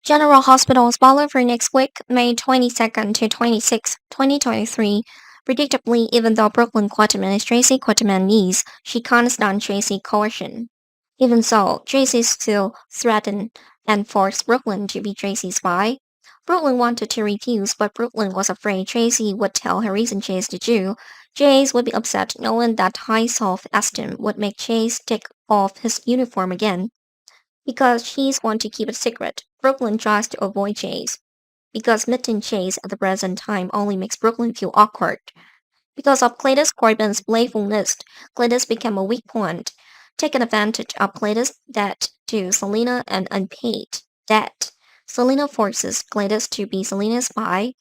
General Hospital spoiler for next week, May 22nd to 26th, 2023. Predictably, even though Brooklyn Quarterman is Tracy Quarterman's niece, she can't stand Tracy's coercion. Even so, Tracy still threatened and forced Brooklyn to be Tracy's spy. Brooklyn wanted to refuse, but Brooklyn was afraid Tracy would tell her reason Chase to do. Chase would be upset knowing that high self-esteem would make Chase take off his uniform again. Because Chase wants to keep it secret, Brooklyn tries to avoid Chase. Because meeting Chase at the present time only makes Brooklyn feel awkward. Because of Cletus Corbin's playfulness, Cletus became a weak point, taking advantage of Cletus' debt to Selena and unpaid debt. Selena forces Cletus to be Selena's spy.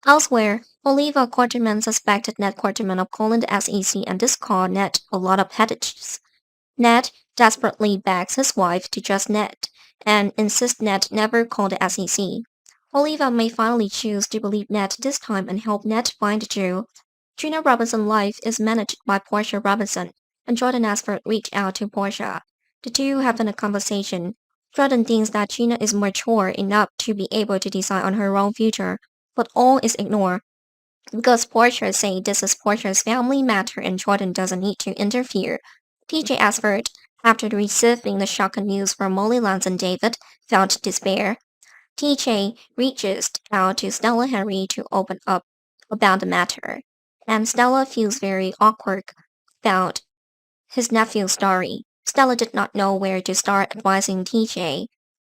Elsewhere, Oliva Quarterman suspected Ned Quarterman of calling the SEC and this caused Ned a lot of headaches. Ned desperately begs his wife to trust Ned and insists Ned never call the SEC. Oliva may finally choose to believe Ned this time and help Ned find Drew. Gina Robinson's life is managed by Portia Robinson, and Jordan Asford reached out to Portia. The two have a conversation. Jordan thinks that Gina is mature enough to be able to decide on her own future, but all is ignored because Portia says this is Portia's family matter and Jordan doesn't need to interfere. TJ Asford, after receiving the shocking news from Molly Lance and David, felt despair. TJ reaches out to Stella Henry to open up about the matter, and Stella feels very awkward about his nephew's story. Stella did not know where to start advising TJ,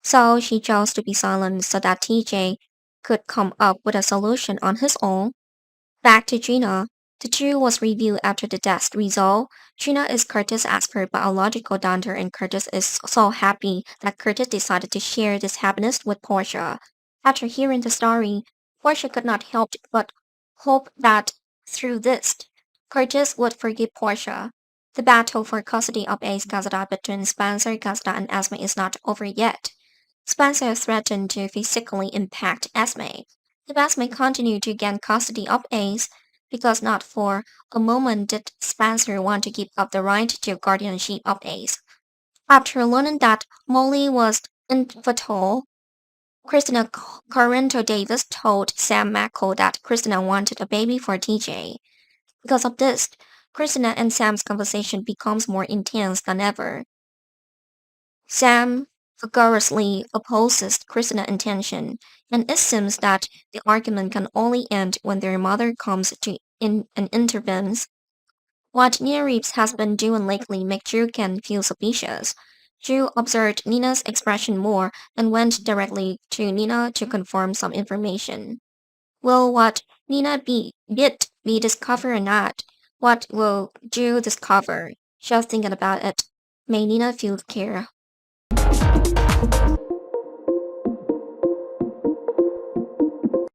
so she chose to be silent so that TJ could come up with a solution on his own. Back to Gina. The two was reviewed after the test result. Gina is Curtis' Asper's biological daughter, and Curtis is so happy that Curtis decided to share this happiness with Portia. After hearing the story, Portia could not help but hope that through this, Curtis would forgive Portia. The battle for custody of Ace Casada between Spencer Casada and Esme is not over yet. Spencer threatened to physically impact Esme. If Esme continued to gain custody of Ace, because not for a moment did Spencer want to give up the right to guardianship of Ace. After learning that Molly was infertile, Christina Corinto Davis told Sam Mako that Christina wanted a baby for TJ. Because of this, Christina and Sam's conversation becomes more intense than ever. Sam vigorously opposes Christina's intention, and it seems that the argument can only end when their mother comes to in and intervenes. What Nia Reeves has been doing lately makes Drew can feel suspicious. Drew observed Nina's expression more and went directly to Nina to confirm some information. Will what Nina be discovered or not? What will Drew discover? Just thinking about it made Nina feel scared.